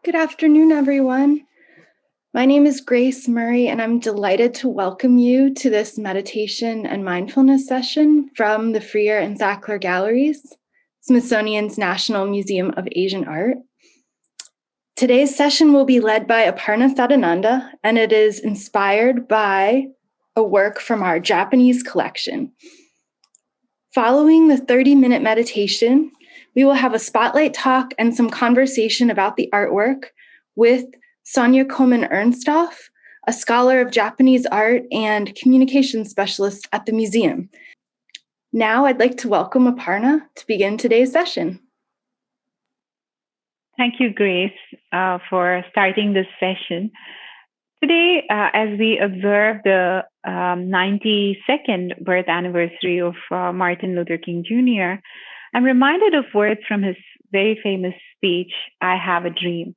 Good afternoon, everyone. My name is Grace Murray, and I'm delighted to welcome you to this meditation and mindfulness session from the Freer and Sackler Galleries, Smithsonian's National Museum of Asian Art. Today's session will be led by Aparna Sadananda, and it is inspired by a work from our Japanese collection. Following the 30-minute meditation, we will have a spotlight talk and some conversation about the artwork with Sonia Komen-Ernsthoff, a scholar of Japanese art and communication specialist at the museum. Now I'd like to welcome Aparna to begin today's session. Thank you, Grace, for starting this session. Today, as we observe the 92nd birth anniversary of Martin Luther King Jr., I'm reminded of words from his very famous speech, "I Have a Dream."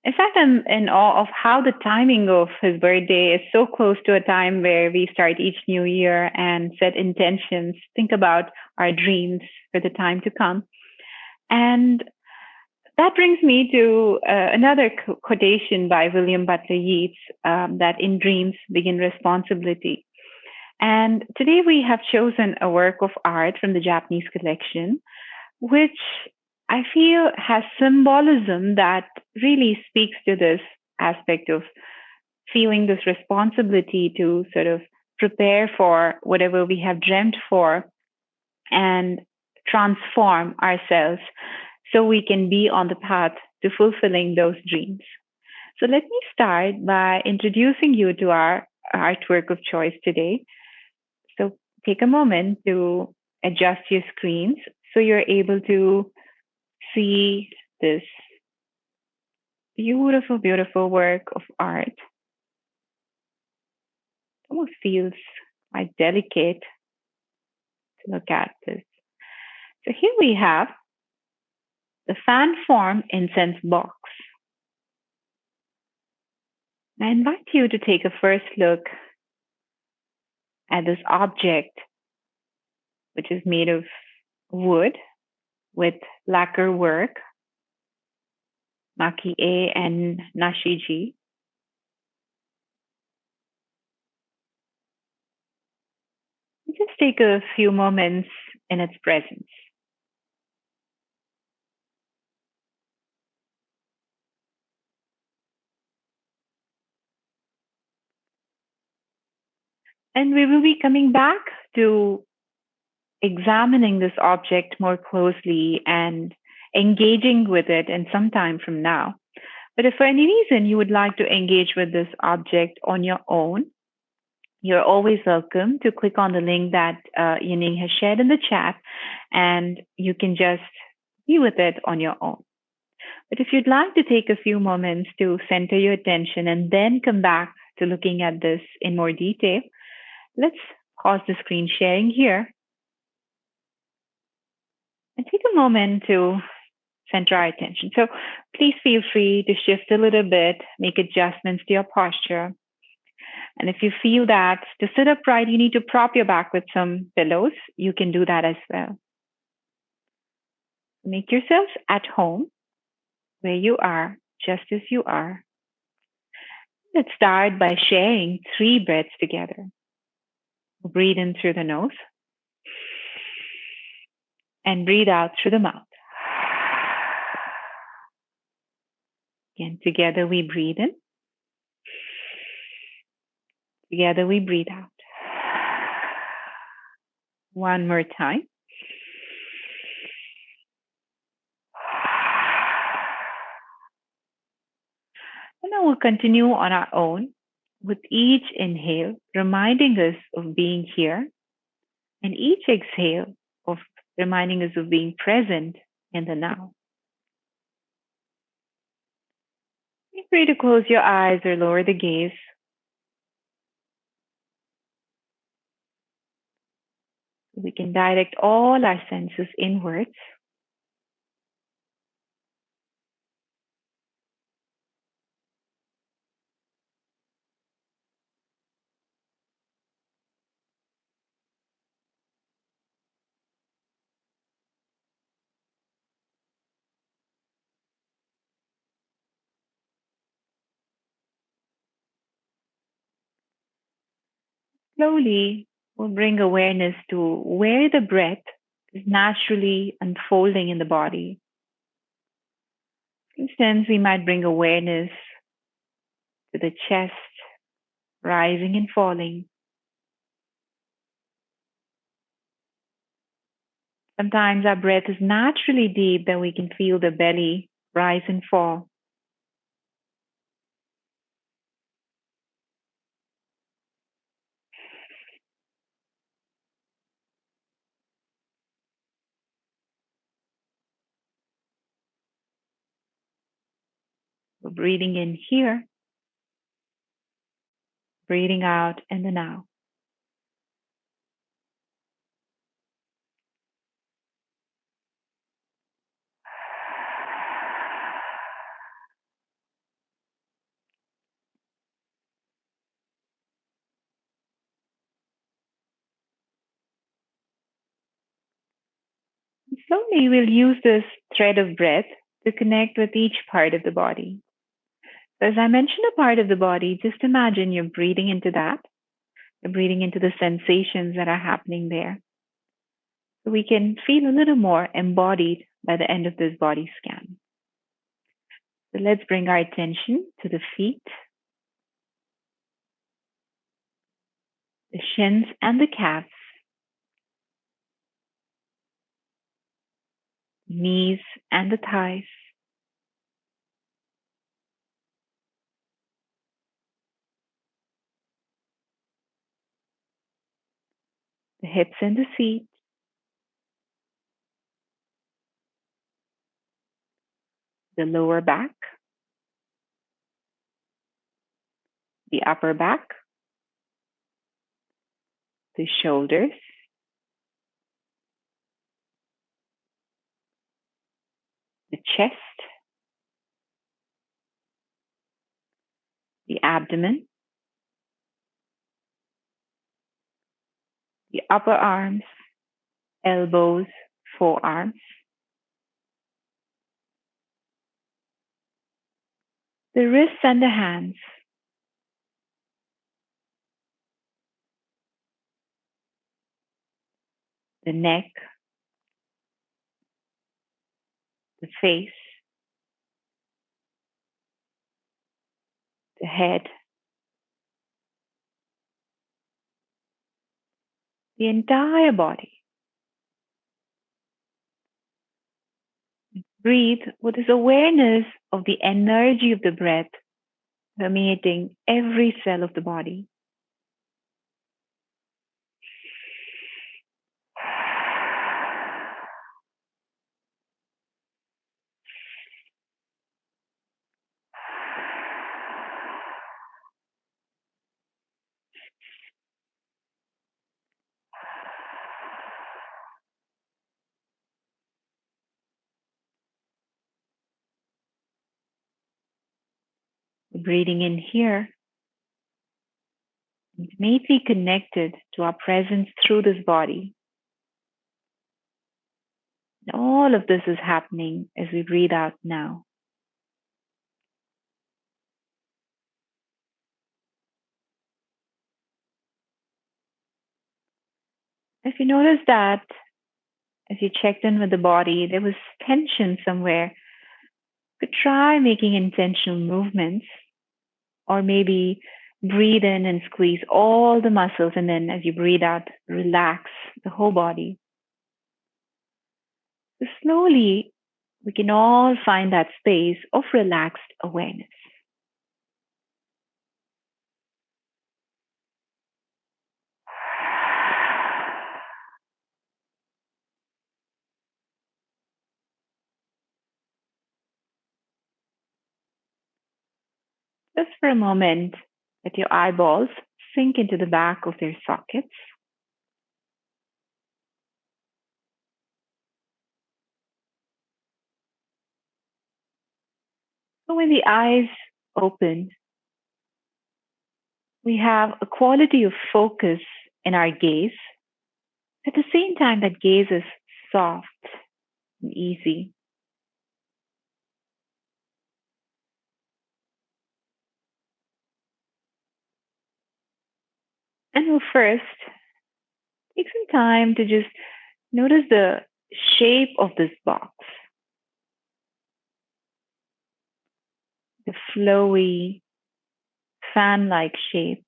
In fact, I'm in awe of how the timing of his birthday is so close to a time where we start each new year and set intentions, think about our dreams for the time to come. And that brings me to another quotation by William Butler Yeats, that in dreams begin responsibility. And today we have chosen a work of art from the Japanese collection, which I feel has symbolism that really speaks to this aspect of feeling this responsibility to sort of prepare for whatever we have dreamt for and transform ourselves so we can be on the path to fulfilling those dreams. So let me start by introducing you to our artwork of choice today. So take a moment to adjust your screens so you're able to see this beautiful, beautiful work of art. It almost feels quite delicate to look at this. So here we have the Fan Form Incense Box. I invite you to take a first look at this object, which is made of wood with lacquer work, maki-e and nashiji. Just take a few moments in its presence. And we will be coming back to examining this object more closely and engaging with it in some time from now. But if for any reason you would like to engage with this object on your own, you're always welcome to click on the link that Yining has shared in the chat, and you can just be with it on your own. But if you'd like to take a few moments to center your attention and then come back to looking at this in more detail, let's pause the screen sharing here and take a moment to center our attention. So please feel free to shift a little bit, make adjustments to your posture. And if you feel that to sit upright, you need to prop your back with some pillows, you can do that as well. Make yourselves at home where you are, just as you are. Let's start by sharing 3 breaths together. Breathe in through the nose and breathe out through the mouth. Again, together we breathe in. Together we breathe out. One more time. And then we'll continue on our own with each inhale, reminding us of being here, and each exhale of reminding us of being present in the now. Feel free to close your eyes or lower the gaze. We can direct all our senses inwards. Slowly, we'll bring awareness to where the breath is naturally unfolding in the body. For instance, we might bring awareness to the chest rising and falling. Sometimes our breath is naturally deep that we can feel the belly rise and fall. We're breathing in here, breathing out in the now. Slowly, we'll use this thread of breath to connect with each part of the body. So as I mentioned a part of the body, just imagine you're breathing into that. You're breathing into the sensations that are happening there. So we can feel a little more embodied by the end of this body scan. So let's bring our attention to the feet, the shins and the calves, knees and the thighs, the hips and the feet, the lower back, the upper back, the shoulders, the chest, the abdomen, the upper arms, elbows, forearms, the wrists and the hands, the neck, the face, the head, the entire body. Breathe with this awareness of the energy of the breath permeating every cell of the body. Breathing in here, innately connected to our presence through this body. And all of this is happening as we breathe out now. If you notice that as you checked in with the body, there was tension somewhere, you could try making intentional movements, or maybe breathe in and squeeze all the muscles, and then as you breathe out, relax the whole body. So slowly, we can all find that space of relaxed awareness. Just for a moment, let your eyeballs sink into the back of their sockets. So when the eyes open, we have a quality of focus in our gaze. At the same time, that gaze is soft and easy. And we'll first take some time to just notice the shape of this box, the flowy, fan like shape,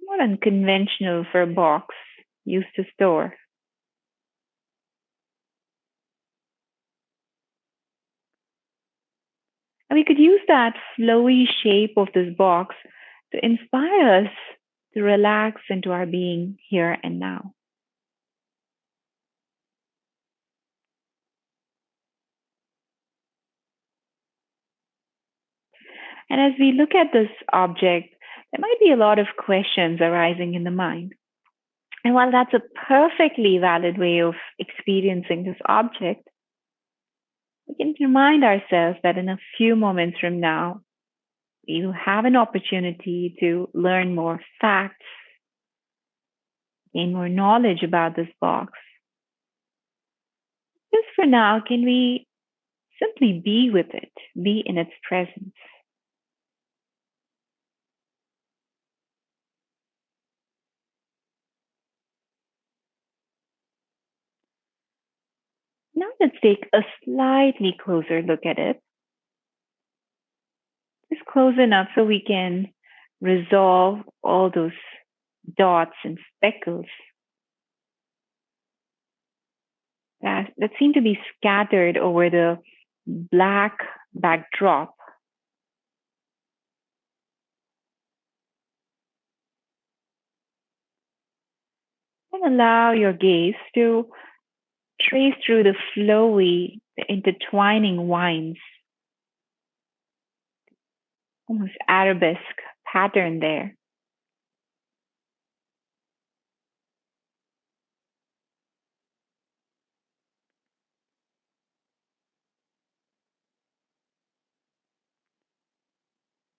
more unconventional for a box used to store. And we could use that flowy shape of this box to inspire us to relax into our being here and now. And as we look at this object, there might be a lot of questions arising in the mind. And while that's a perfectly valid way of experiencing this object, we can remind ourselves that in a few moments from now, we will have an opportunity to learn more facts, gain more knowledge about this box. Just for now, can we simply be with it, be in its presence? Now let's take a slightly closer look at it. Just close enough so we can resolve all those dots and speckles that seem to be scattered over the black backdrop. And allow your gaze to trace through the flowy, the intertwining vines, almost arabesque pattern there.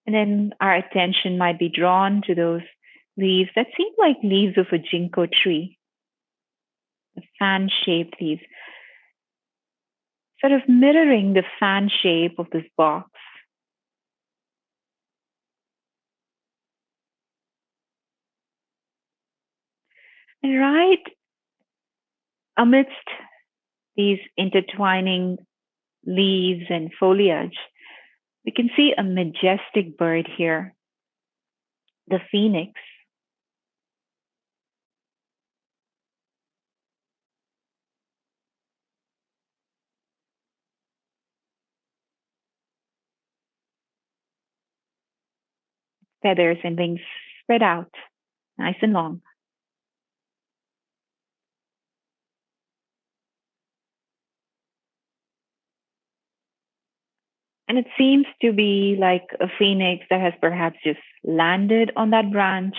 And then our attention might be drawn to those leaves that seem like leaves of a Ginkgo tree, the fan shaped leaves, sort of mirroring the fan shape of this box. And right amidst these intertwining leaves and foliage, we can see a majestic bird here, the phoenix. Feathers and wings spread out, nice and long. And it seems to be like a phoenix that has perhaps just landed on that branch,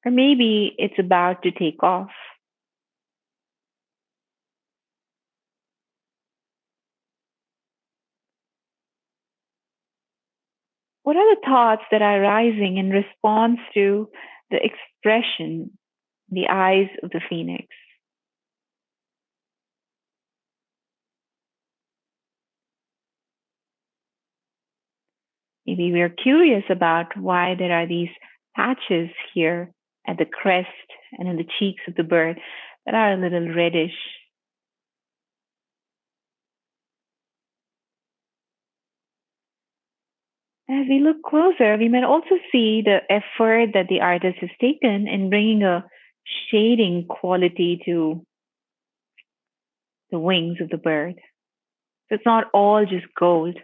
or maybe it's about to take off. What are the thoughts that are rising in response to the expression, the eyes of the phoenix? Maybe we're curious about why there are these patches here at the crest and in the cheeks of the bird that are a little reddish. As we look closer, we might also see the effort that the artist has taken in bringing a shading quality to the wings of the bird. So it's not all just gold.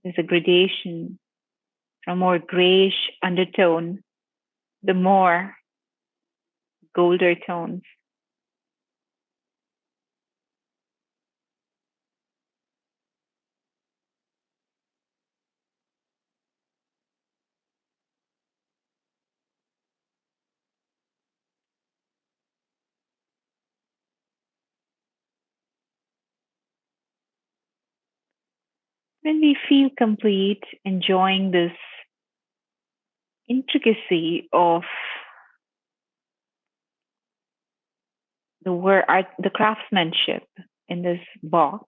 There's a gradation from more grayish undertone, the more golder tones. When we feel complete, enjoying this intricacy of the work, art, the craftsmanship in this box,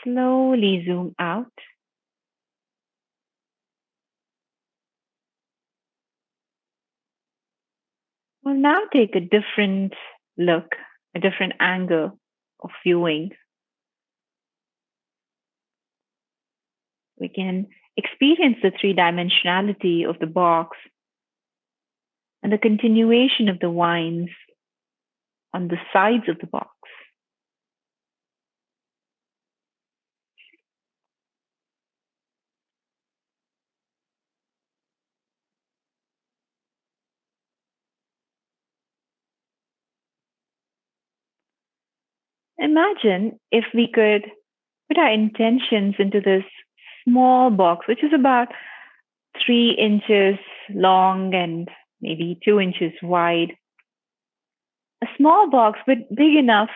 Slowly zoom out. We'll now take a different look, a different angle of viewing. We can experience the three dimensionality of the box and the continuation of the vines on the sides of the box. Imagine if we could put our intentions into this small box, which is about 3 inches long and maybe 2 inches wide. A small box, but big enough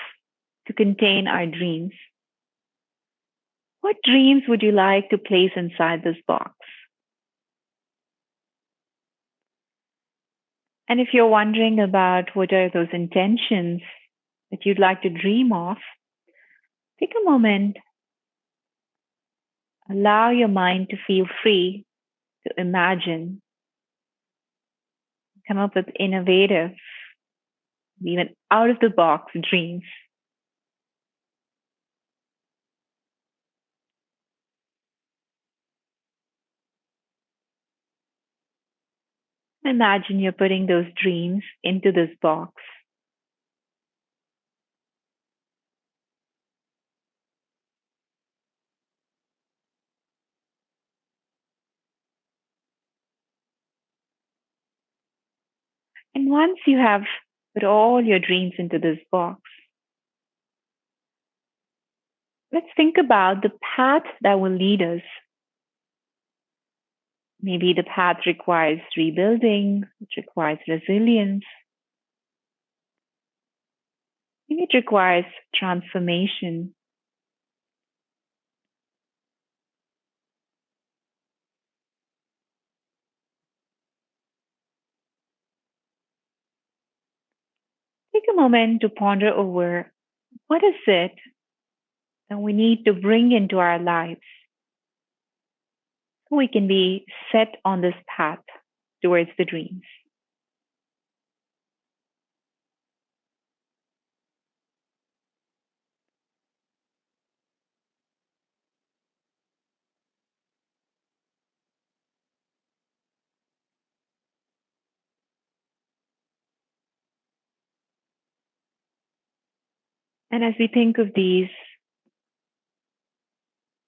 to contain our dreams. What dreams would you like to place inside this box? And if you're wondering about what are those intentions that you'd like to dream of, take a moment, allow your mind to feel free to imagine, come up with innovative, even out of the box dreams. Imagine you're putting those dreams into this box. And once you have put all your dreams into this box, let's think about the path that will lead us. Maybe the path requires rebuilding, it requires resilience, maybe it requires transformation. Take a moment to ponder over what is it that we need to bring into our lives so we can be set on this path towards the dreams. And as we think of these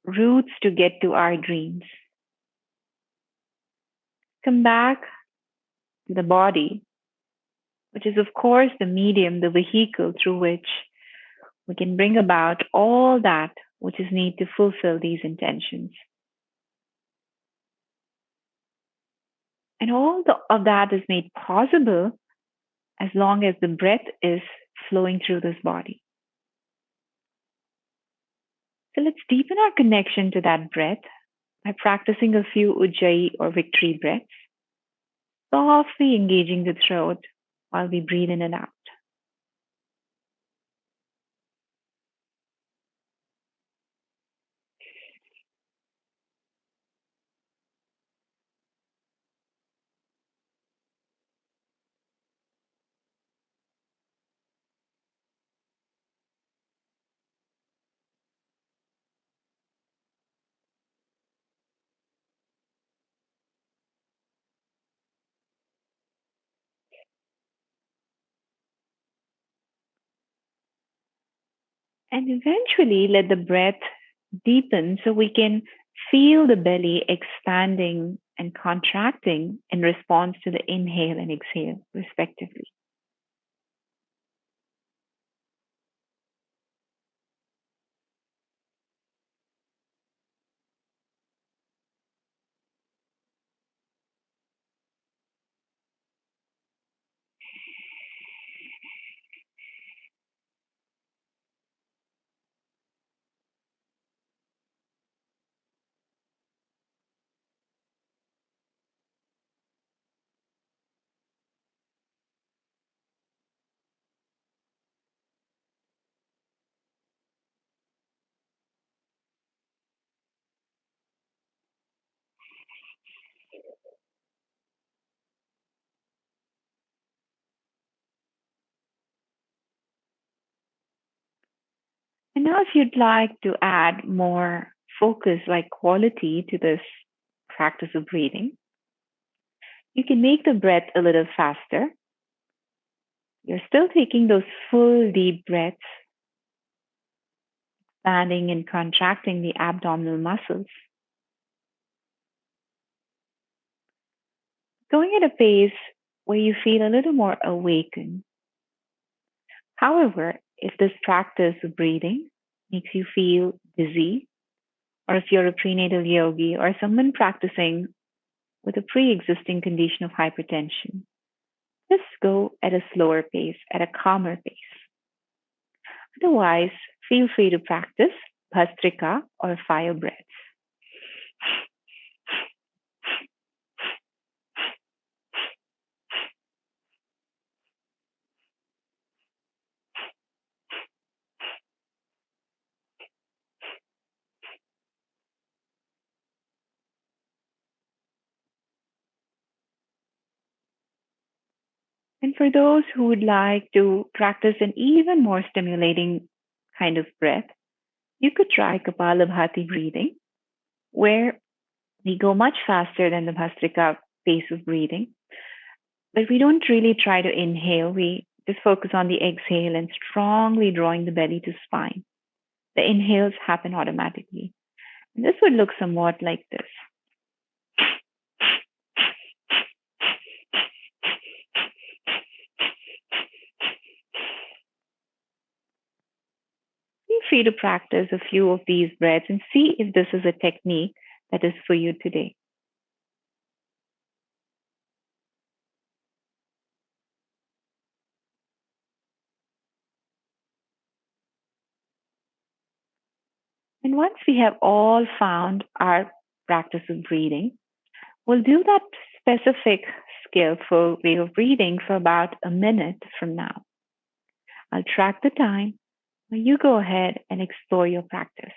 routes to get to our dreams, come back to the body, which is, of course, the medium, the vehicle through which we can bring about all that which is needed to fulfill these intentions. And of that is made possible as long as the breath is flowing through this body. So let's deepen our connection to that breath by practicing a few ujjayi or victory breaths, softly engaging the throat while we breathe in and out. And eventually let the breath deepen so we can feel the belly expanding and contracting in response to the inhale and exhale, respectively. And now, if you'd like to add more focus, like quality, to this practice of breathing, you can make the breath a little faster. You're still taking those full deep breaths, expanding and contracting the abdominal muscles, going at a pace where you feel a little more awakened. However, if this practice of breathing makes you feel dizzy, or if you're a prenatal yogi or someone practicing with a pre existing condition of hypertension, just go at a slower pace, at a calmer pace. Otherwise, feel free to practice Bhastrika or fire breaths. And for those who would like to practice an even more stimulating kind of breath, you could try Kapalabhati breathing, where we go much faster than the Bhastrika pace of breathing, but we don't really try to inhale. We just focus on the exhale and strongly drawing the belly to spine. The inhales happen automatically. And this would look somewhat like this. Feel free to practice a few of these breaths and see if this is a technique that is for you today. And once we have all found our practice of breathing, we'll do that specific, skillful way of breathing for about a minute from now. I'll track the time while you go ahead and explore your practice.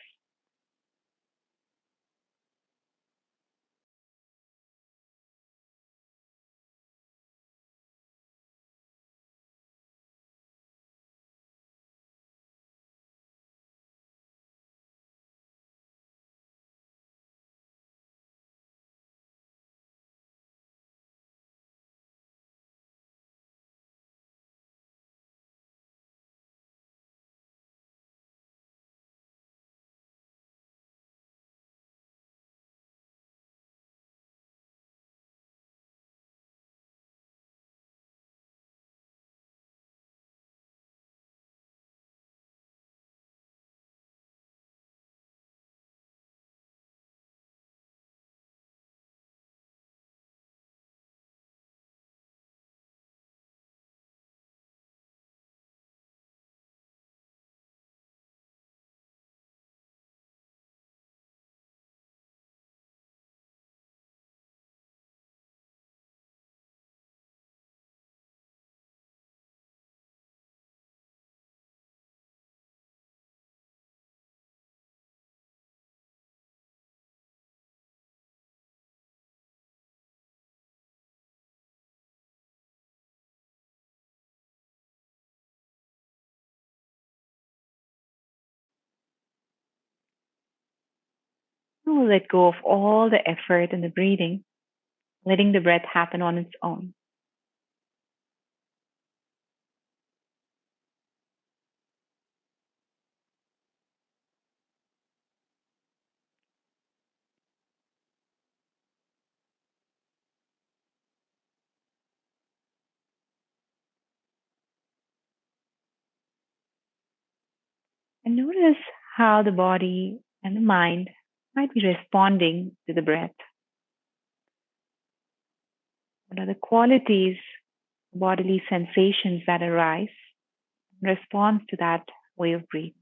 We'll let go of all the effort and the breathing, letting the breath happen on its own. And notice how the body and the mind might be responding to the breath. What are the qualities, bodily sensations that arise in response to that way of breathing?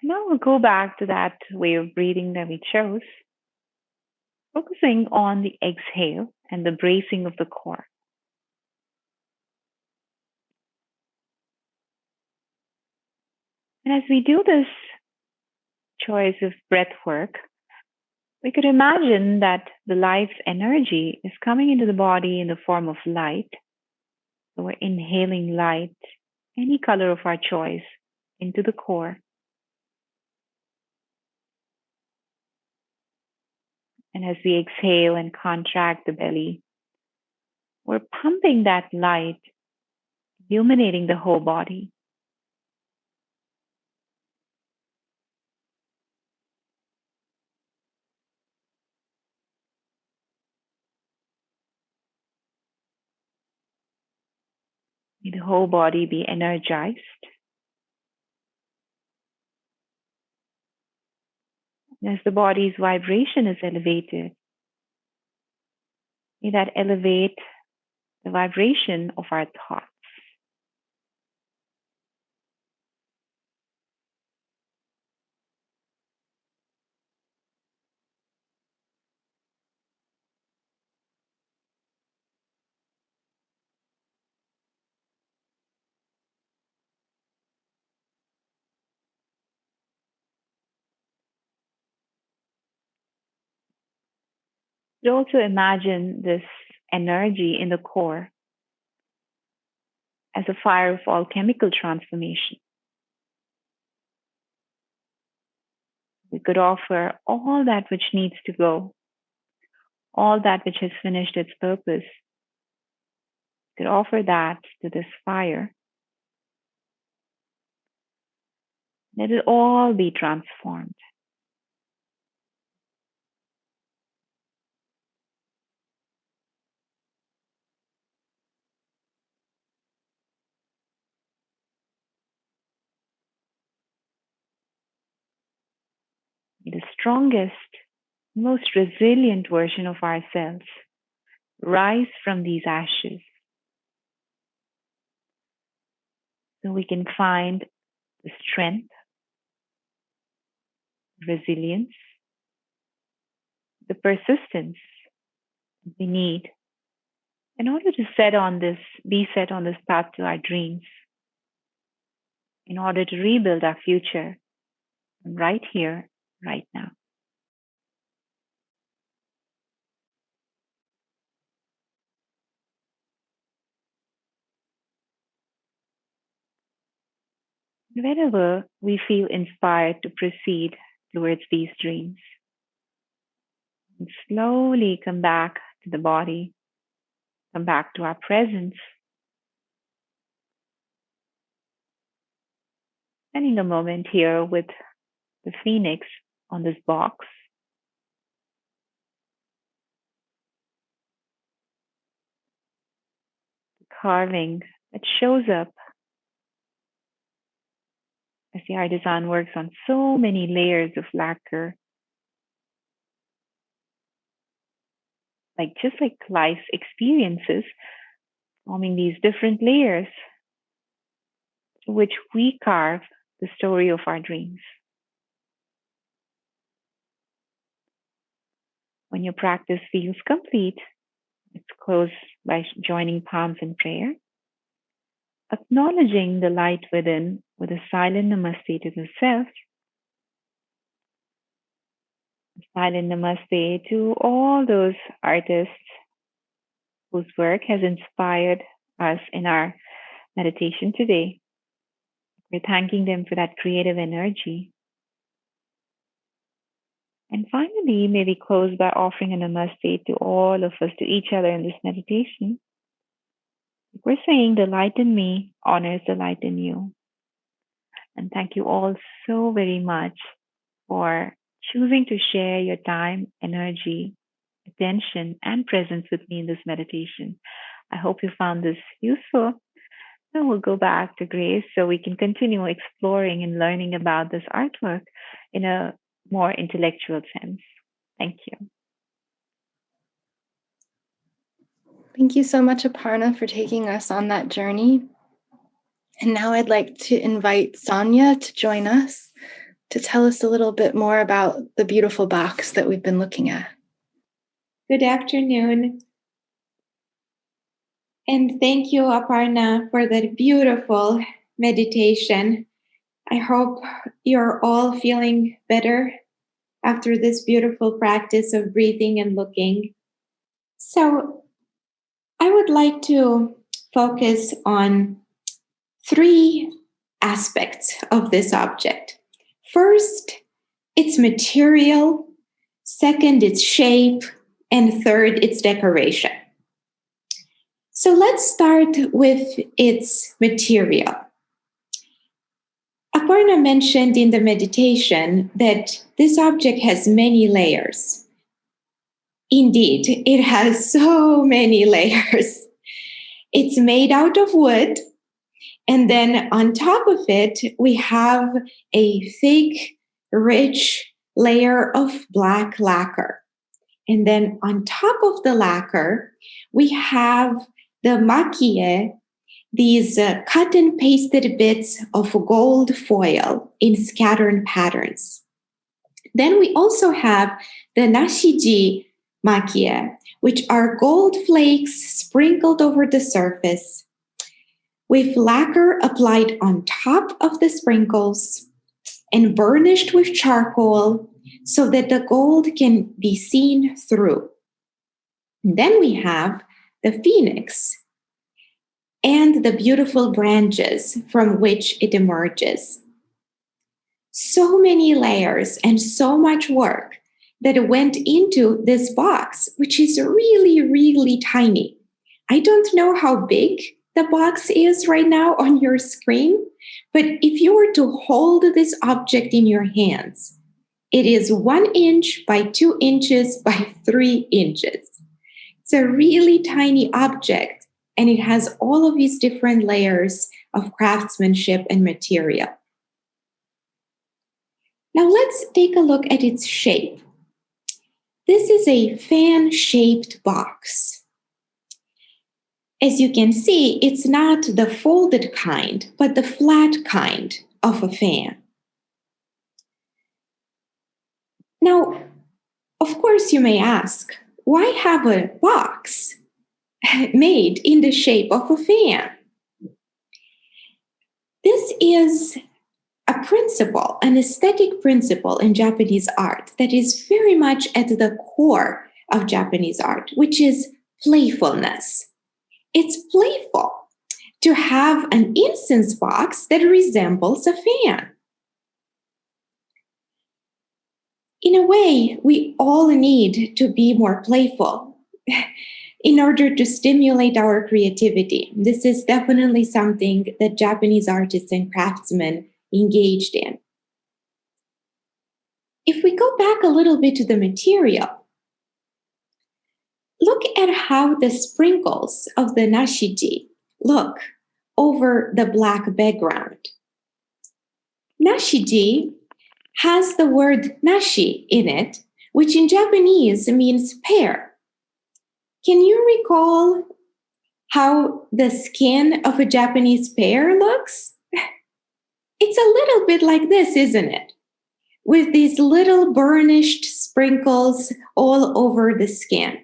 Now we'll go back to that way of breathing that we chose, focusing on the exhale and the bracing of the core. And as we do this choice of breath work, we could imagine that the life's energy is coming into the body in the form of light. So we're inhaling light, any color of our choice, into the core. And as we exhale and contract the belly, we're pumping that light, illuminating the whole body. May the whole body be energized. And as the body's vibration is elevated, may that elevate the vibration of our thoughts. But also imagine this energy in the core as a fire of alchemical transformation. We could offer all that which needs to go, all that which has finished its purpose. We could offer that to this fire. Let it all be transformed. The strongest, most resilient version of ourselves rise from these ashes so we can find the strength, resilience, the persistence we need in order to be set on this path to our dreams, in order to rebuild our future right here, right now. Whenever we feel inspired to proceed towards these dreams, and slowly come back to the body, come back to our presence, spending a moment here with the phoenix on this box. Carving that shows up as the artisan works on so many layers of lacquer, just like life experiences, forming these different layers to which we carve the story of our dreams. When your practice feels complete, let's close by joining palms in prayer, acknowledging the light within with a silent namaste to the self, a silent namaste to all those artists whose work has inspired us in our meditation today. We're thanking them for that creative energy. And finally, may we close by offering a namaste to all of us, to each other in this meditation. We're saying the light in me honors the light in you. And thank you all so very much for choosing to share your time, energy, attention, and presence with me in this meditation. I hope you found this useful. Now we'll go back to Grace so we can continue exploring and learning about this artwork in a more intellectual sense. Thank you. Thank you so much, Aparna, for taking us on that journey. And now I'd like to invite Sonia to join us to tell us a little bit more about the beautiful box that we've been looking at. Good afternoon. And thank you, Aparna, for that beautiful meditation. I hope you're all feeling better after this beautiful practice of breathing and looking. So I would like to focus on 3 aspects of this object. First, its material. Second, its shape. And third, its decoration. So let's start with its material. Aparna mentioned in the meditation that this object has many layers. Indeed, it has so many layers. It's made out of wood, and then on top of it, we have a thick, rich layer of black lacquer. And then on top of the lacquer, we have the makie, these cut and pasted bits of gold foil in scattered patterns. Then we also have the nashiji makie, which are gold flakes sprinkled over the surface, with lacquer applied on top of the sprinkles and burnished with charcoal so that the gold can be seen through. And then we have the phoenix and the beautiful branches from which it emerges. So many layers and so much work that went into this box, which is really, really tiny. I don't know how big the box is right now on your screen, but if you were to hold this object in your hands, it is 1 inch by 2 inches by 3 inches. It's a really tiny object, and it has all of these different layers of craftsmanship and material. Now let's take a look at its shape. This is a fan-shaped box. As you can see, it's not the folded kind, but the flat kind of a fan. Now, of course, you may ask, why have a box made in the shape of a fan? This is a principle, an aesthetic principle in Japanese art that is very much at the core of Japanese art, which is playfulness. It's playful to have an incense box that resembles a fan. In a way, we all need to be more playful in order to stimulate our creativity. This is definitely something that Japanese artists and craftsmen engaged in. If we go back a little bit to the material, look at how the sprinkles of the nashiji look over the black background. Nashiji has the word nashi in it, which in Japanese means pear. Can you recall how the skin of a Japanese pear looks? It's a little bit like this, isn't it? With these little burnished sprinkles all over the skin.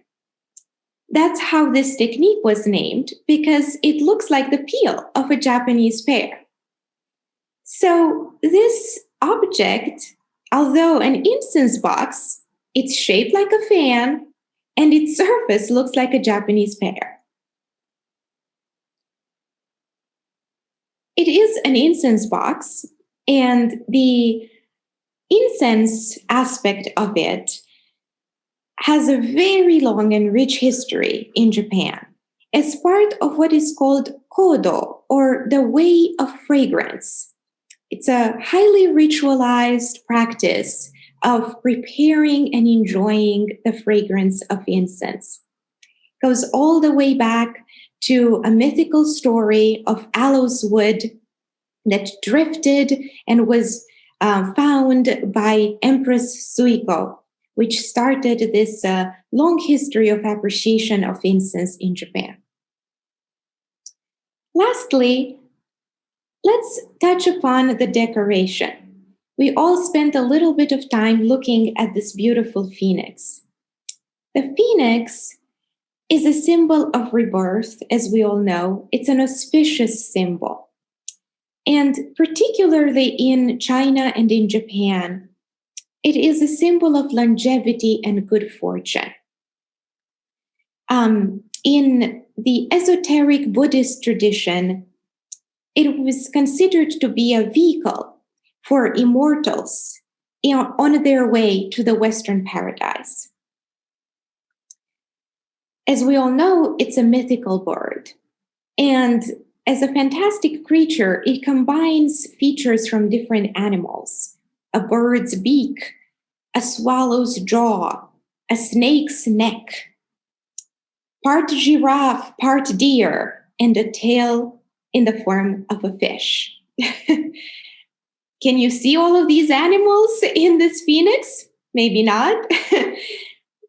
That's how this technique was named, because it looks like the peel of a Japanese pear. So this object, although an incense box, it's shaped like a fan, and its surface looks like a Japanese pear. It is an incense box, and the incense aspect of it has a very long and rich history in Japan as part of what is called kodo, or the way of fragrance. It's a highly ritualized practice of preparing and enjoying the fragrance of incense. It goes all the way back to a mythical story of aloes wood that drifted and was found by Empress Suiko, which started this long history of appreciation of incense in Japan. Lastly, let's touch upon the decoration. we all spent a little bit of time looking at this beautiful phoenix. The phoenix is a symbol of rebirth, as we all know. It's an auspicious symbol. And particularly in China and in Japan, it is a symbol of longevity and good fortune. In the esoteric Buddhist tradition, it was considered to be a vehicle for immortals on their way to the Western paradise. As we all know, it's a mythical bird. And as a fantastic creature, it combines features from different animals: a bird's beak, a swallow's jaw, a snake's neck, part giraffe, part deer, and a tail in the form of a fish. Can you see all of these animals in this phoenix? Maybe not.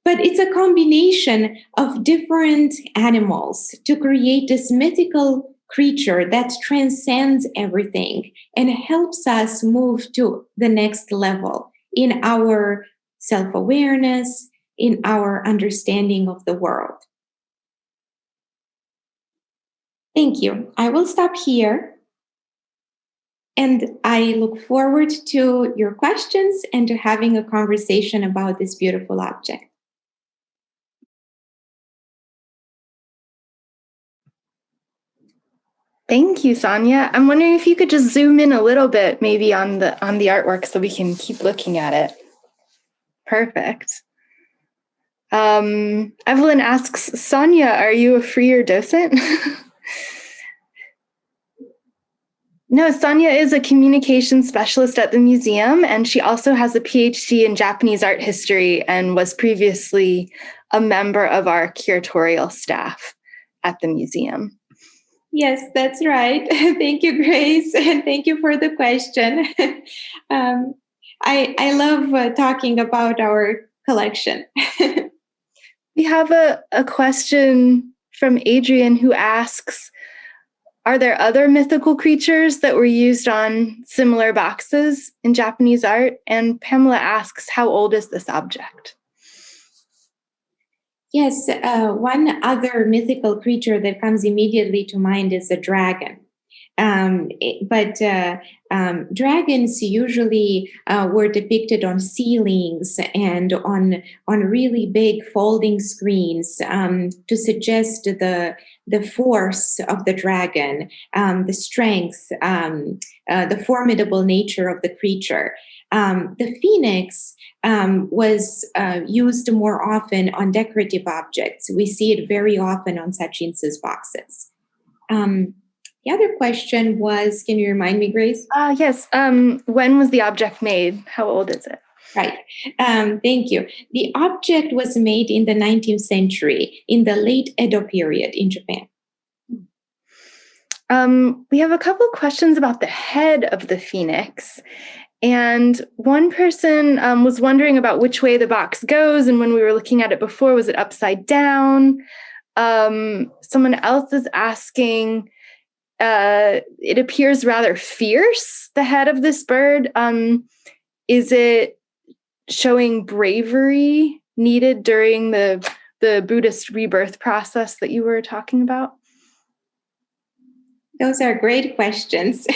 But it's a combination of different animals to create this mythical creature that transcends everything and helps us move to the next level in our self-awareness, in our understanding of the world. Thank you. I will stop here. And I look forward to your questions and to having a conversation about this beautiful object. Thank you, Sonia. I'm wondering if you could just zoom in a little bit, maybe on the artwork, so we can keep looking at it. Perfect. Evelyn asks, Sonia, are you a freer docent? No, Sonia is a communication specialist at the museum, and she also has a PhD in Japanese art history and was previously a member of our curatorial staff at the museum. Yes, that's right. Thank you, Grace, and thank you for the question. I love talking about our collection. We have a question from Adrian who asks, are there other mythical creatures that were used on similar boxes in Japanese art? And Pamela asks, how old is this object? Yes, one other mythical creature that comes immediately to mind is a dragon. But dragons usually were depicted on ceilings and on really big folding screens to suggest the force of the dragon, the strength, the formidable nature of the creature. The phoenix was used more often on decorative objects. We see it very often on such incense boxes. The other question was, can you remind me, Grace? Yes. When was the object made? How old is it? Right. Thank you. The object was made in the 19th century, in the late Edo period in Japan. We have a couple questions about the head of the phoenix. And one person was wondering about which way the box goes. And when we were looking at it before, was it upside down? Someone else is asking, it appears rather fierce, the head of this bird. Is it showing bravery needed during the Buddhist rebirth process that you were talking about? Those are great questions.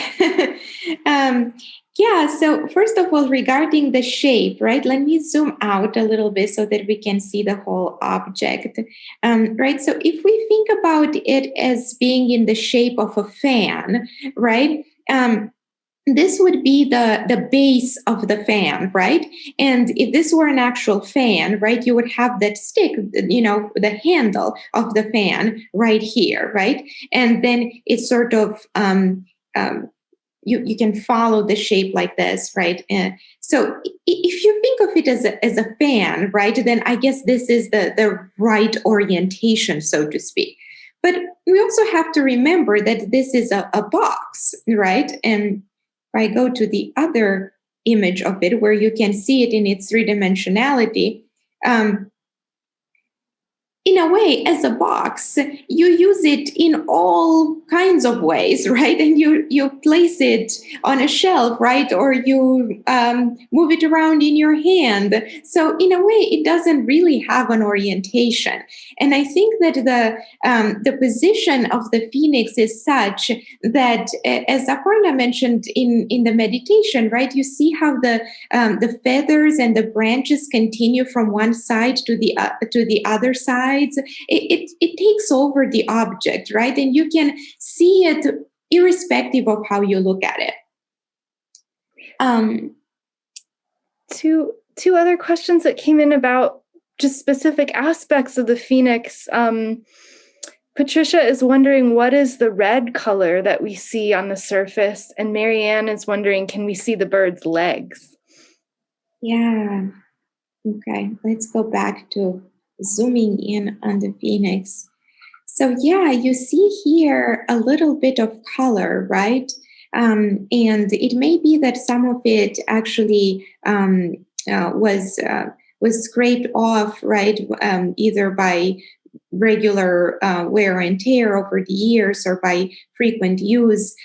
Yeah, so first of all, regarding the shape, right, let me zoom out a little bit so that we can see the whole object, right? So if we think about it as being in the shape of a fan, right, this would be the base of the fan, right? And if this were an actual fan, right, you would have that stick, the handle of the fan right here, right? And then it's sort of, you can follow the shape like this, right? So if you think of it as a fan, right, then I guess this is the right orientation, so to speak. But we also have to remember that this is a box, right? And if I go to the other image of it, where you can see it in its three-dimensionality, a way, as a box, you use it in all kinds of ways, right? And you place it on a shelf, right? Or you move it around in your hand. So in a way, it doesn't really have an orientation. And I think that the position of the phoenix is such that, as Aparna mentioned in the meditation, right? You see how the feathers and the branches continue from one side to the other sides. It takes over the object, right? And you can see it irrespective of how you look at it. Two other questions that came in about just specific aspects of the phoenix. Patricia is wondering, what is the red color that we see on the surface? And Marianne is wondering, can we see the bird's legs? Yeah. Okay, let's go back to zooming in on the phoenix. So yeah, you see here a little bit of color, right? And it may be that some of it actually was scraped off, right? Either by regular wear and tear over the years or by frequent use.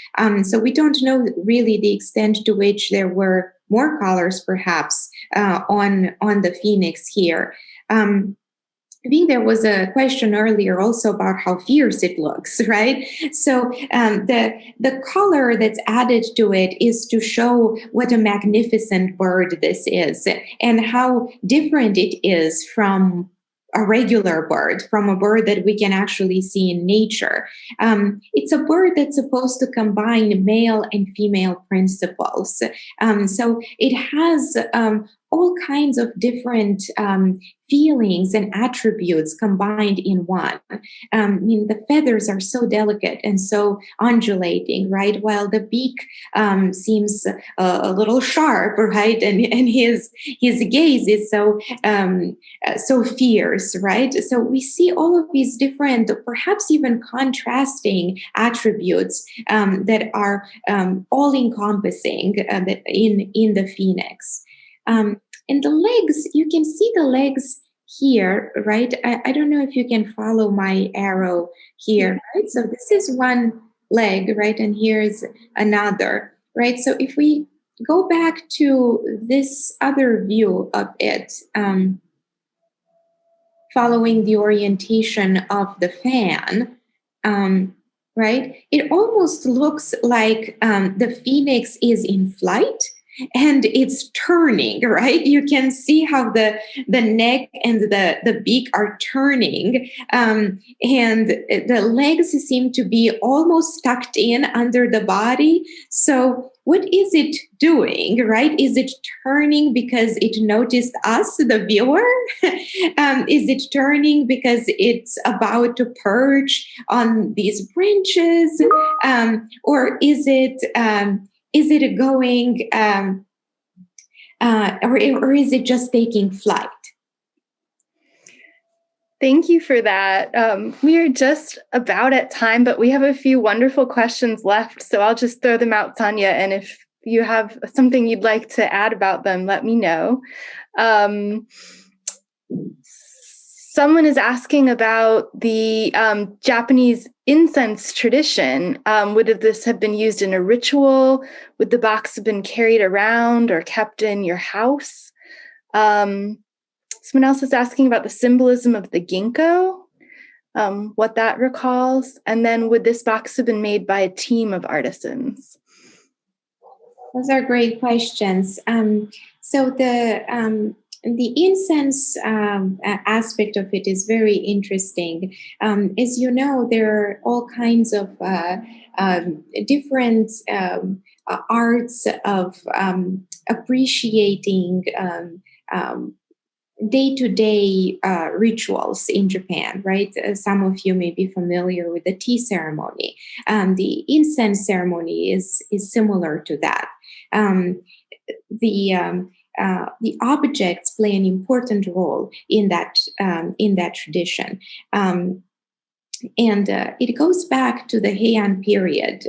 So we don't know really the extent to which there were more colors perhaps on the phoenix here. I think there was a question earlier also about how fierce it looks, right? So the color that's added to it is to show what a magnificent bird this is and how different it is from a regular bird, from a bird that we can actually see in nature. It's a bird that's supposed to combine male and female principles. So it has all kinds of different feelings and attributes combined in one. I mean, the feathers are so delicate and so undulating, right? While the beak seems a little sharp, right? And his gaze is so fierce, right? So we see all of these different, perhaps even contrasting attributes that are all encompassing in the phoenix. And the legs, you can see the legs here, right? I don't know if you can follow my arrow here, right? So this is one leg, right? And here's another, right? So if we go back to this other view of it, following the orientation of the fan, right? It almost looks like the phoenix is in flight and it's turning, right? You can see how the neck and the beak are turning, and the legs seem to be almost tucked in under the body. So what is it doing, right? Is it turning because it noticed us, the viewer? Is it turning because it's about to perch on these branches? Or is it going, or is it just taking flight? Thank you for that. We are just about at time, but we have a few wonderful questions left. So I'll just throw them out, Tanya. And if you have something you'd like to add about them, let me know. Someone is asking about the Japanese incense tradition. Would this have been used in a ritual? Would the box have been carried around or kept in your house? Someone else is asking about the symbolism of the ginkgo, what that recalls. And then would this box have been made by a team of artisans? Those are great questions. So the incense aspect of it is very interesting. As you know, there are all kinds of different arts of appreciating day-to-day rituals in Japan, right? Some of you may be familiar with the tea ceremony. The incense ceremony is similar to that. The objects play an important role in that tradition. And it goes back to the Heian period,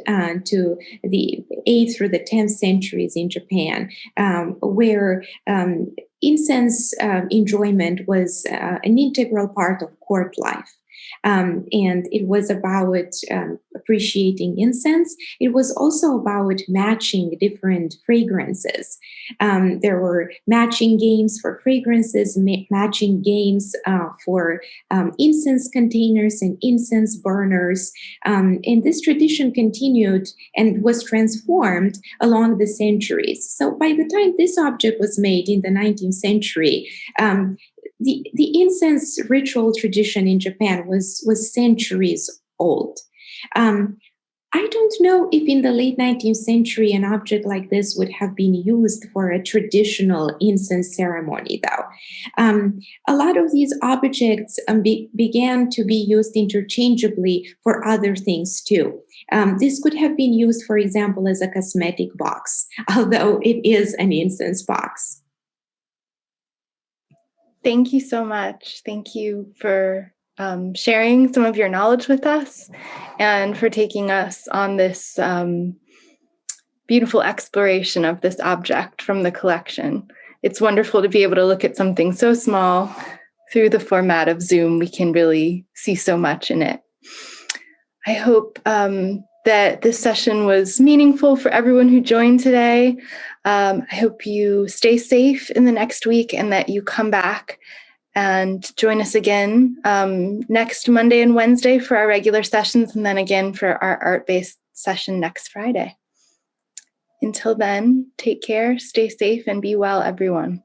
to the 8th through the 10th centuries in Japan, where incense enjoyment was an integral part of court life. And it was about appreciating incense. It was also about matching different fragrances. There were matching games for fragrances, matching games for incense containers and incense burners. And this tradition continued and was transformed along the centuries. So by the time this object was made in the 19th century, the incense ritual tradition in Japan was centuries old. I don't know if in the late 19th century an object like this would have been used for a traditional incense ceremony, though. A lot of these objects began to be used interchangeably for other things too. This could have been used, for example, as a cosmetic box, although it is an incense box. Thank you so much. Thank you for sharing some of your knowledge with us and for taking us on this beautiful exploration of this object from the collection. It's wonderful to be able to look at something so small through the format of Zoom. We can really see so much in it. I hope that this session was meaningful for everyone who joined today. I hope you stay safe in the next week and that you come back and join us again next Monday and Wednesday for our regular sessions, and then again for our art-based session next Friday. Until then, take care, stay safe, and be well, everyone.